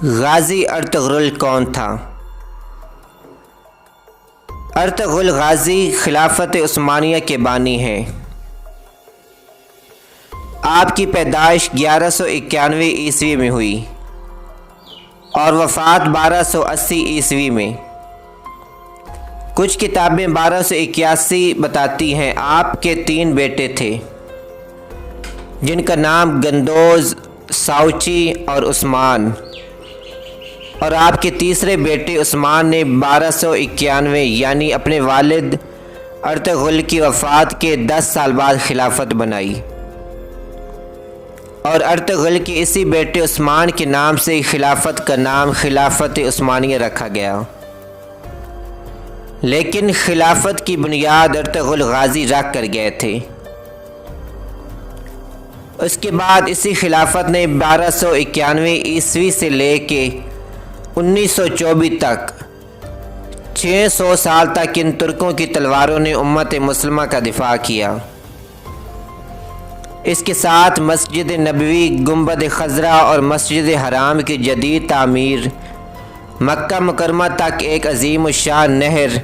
غازی Ertugrul کون تھا؟ Ertugrul Ghazi خلافت عثمانیہ کے بانی ہیں۔ آپ کی پیدائش 1191 عیسوی میں ہوئی اور وفات 1280 عیسوی میں۔ کچھ کتابیں 1281 بتاتی ہیں۔ آپ کے 3 بیٹے تھے جن کا نام گندوز، ساؤچی اور عثمان، اور آپ کے تیسرے بیٹے عثمان نے 1291 یعنی اپنے والد ارطغرل کی وفات کے 10 سال بعد خلافت بنائی، اور ارطغرل کے اسی بیٹے عثمان کے نام سے خلافت کا نام خلافت عثمانیہ رکھا گیا۔ لیکن خلافت کی بنیاد ارطغرل غازی رکھ کر گئے تھے۔ اس کے بعد اسی خلافت نے 1291 عیسوی سے لے کے 1924 تک 600 سال تک ان ترکوں کی تلواروں نے امت مسلمہ کا دفاع کیا۔ اس کے ساتھ مسجد نبوی، گنبد خضرا اور مسجد حرام کی جدید تعمیر، مکہ مکرمہ تک ایک عظیم الشان نہر،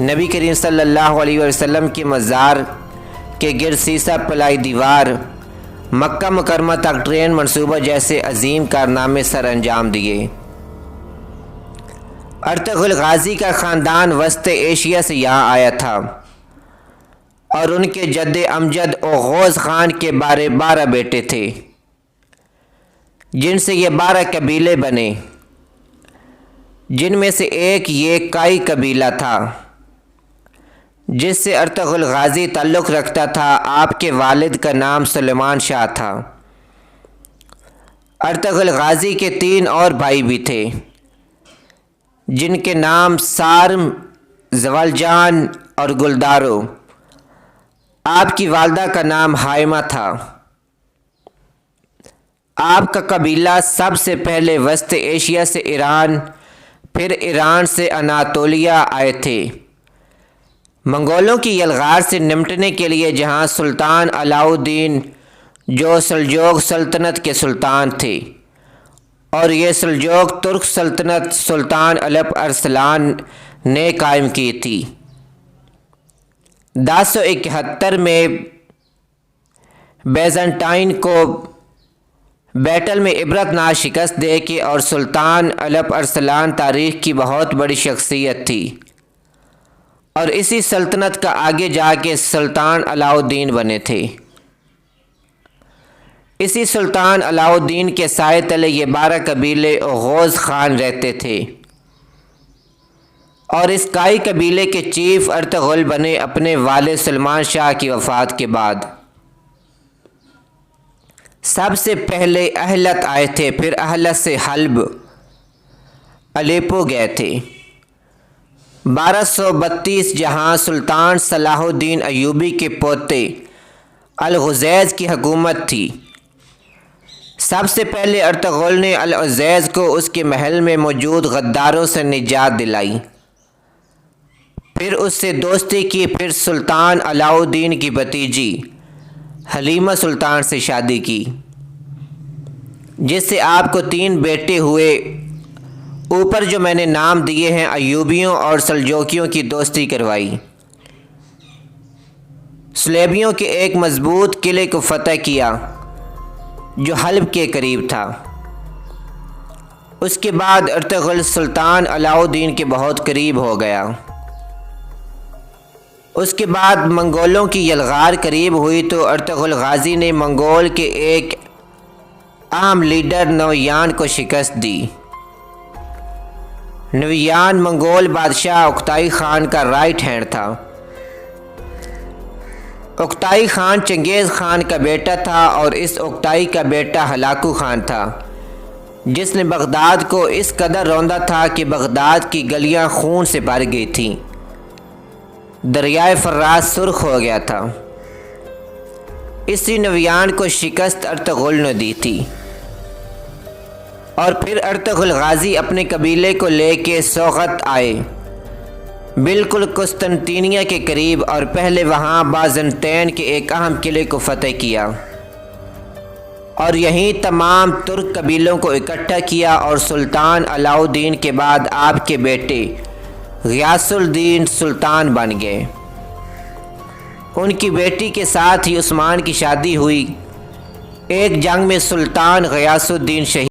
نبی کریم صلی اللہ علیہ وسلم کی مزار کے گرد سیسہ پلائی دیوار، مکہ مکرمہ تک ٹرین منصوبہ جیسے عظیم کارنامے سر انجام دیے۔ ارطغرل غازی کا خاندان وسط ایشیا سے یہاں آیا تھا اور ان کے جد امجد اوغوز خان کے 12 بیٹے تھے، جن سے یہ 12 قبیلے بنے، جن میں سے ایک یہ کائی قبیلہ تھا جس سے ارطغرل غازی تعلق رکھتا تھا۔ آپ کے والد کا نام سلیمان شاہ تھا۔ ارطغرل غازی کے 3 اور بھائی بھی تھے جن کے نام سارم، زوالجان اور گلدارو۔ آپ کی والدہ کا نام ہائمہ تھا۔ آپ کا قبیلہ سب سے پہلے وسط ایشیا سے ایران، پھر ایران سے اناطولیہ آئے تھے، منگولوں کی یلغار سے نمٹنے کے لیے، جہاں سلطان علاؤ الدین جو سلجوق سلطنت کے سلطان تھے، اور یہ سلجوق ترک سلطنت سلطان الپ ارسلان نے قائم کی تھی۔ 1071 میں بیزنٹائن کو بیٹل میں عبرت ناک شکست دے کے، اور سلطان الپ ارسلان تاریخ کی بہت بڑی شخصیت تھی، اور اسی سلطنت کا آگے جا کے سلطان علاؤ الدین بنے تھے۔ اسی سلطان علاؤ الدین کے سائے تلے یہ 12 قبیلے اوغوز خان رہتے تھے، اور اس کائی قبیلے کے چیف ارطغرل بنے اپنے والد سلیمان شاہ کی وفات کے بعد۔ سب سے پہلے اہلت آئے تھے، پھر اہلت سے حلب، الیپو گئے تھے۔ 1232 جہاں سلطان صلاح الدین ایوبی کے پوتے الغزیز کی حکومت تھی، سب سے پہلے ارطغرل نے الغزیز کو اس کے محل میں موجود غداروں سے نجات دلائی، پھر اس سے دوستی کی، پھر سلطان علاؤ الدین کی بھتیجی حلیمہ سلطان سے شادی کی، جس سے آپ کو 3 بیٹے ہوئے۔ اوپر جو میں نے نام دیے ہیں، ایوبیوں اور سلجوکیوں کی دوستی کروائی، سلیبیوں کے ایک مضبوط قلعے کو فتح کیا جو حلب کے قریب تھا۔ اس کے بعد ارطغرل سلطان علاؤ الدین کے بہت قریب ہو گیا۔ اس کے بعد منگولوں کی یلغار قریب ہوئی تو ارطغرل غازی نے منگول کے ایک اہم لیڈر نویان کو شکست دی۔ نویان منگول بادشاہ اوکتائی خان کا رائٹ ہینڈ تھا۔ اوکتائی خان چنگیز خان کا بیٹا تھا، اور اس اوکتائی کا بیٹا ہلاکو خان تھا، جس نے بغداد کو اس قدر روندا تھا کہ بغداد کی گلیاں خون سے بھر گئی تھیں، دریائے فرات سرخ ہو گیا تھا۔ اسی نویان کو شکست ارطغرل نے دی تھی، اور پھر ارطغرل غازی اپنے قبیلے کو لے کے سوغت آئے، بالکل قسطنطینیہ کے قریب، اور پہلے وہاں بازنطین کے ایک اہم قلعے کو فتح کیا، اور یہیں تمام ترک قبیلوں کو اکٹھا کیا اور سلطان علاؤ الدین کے بعد آپ کے بیٹے غیاث الدین سلطان بن گئے۔ ان کی بیٹی کے ساتھ ہی عثمان کی شادی ہوئی۔ ایک جنگ میں سلطان غیاث الدین شہید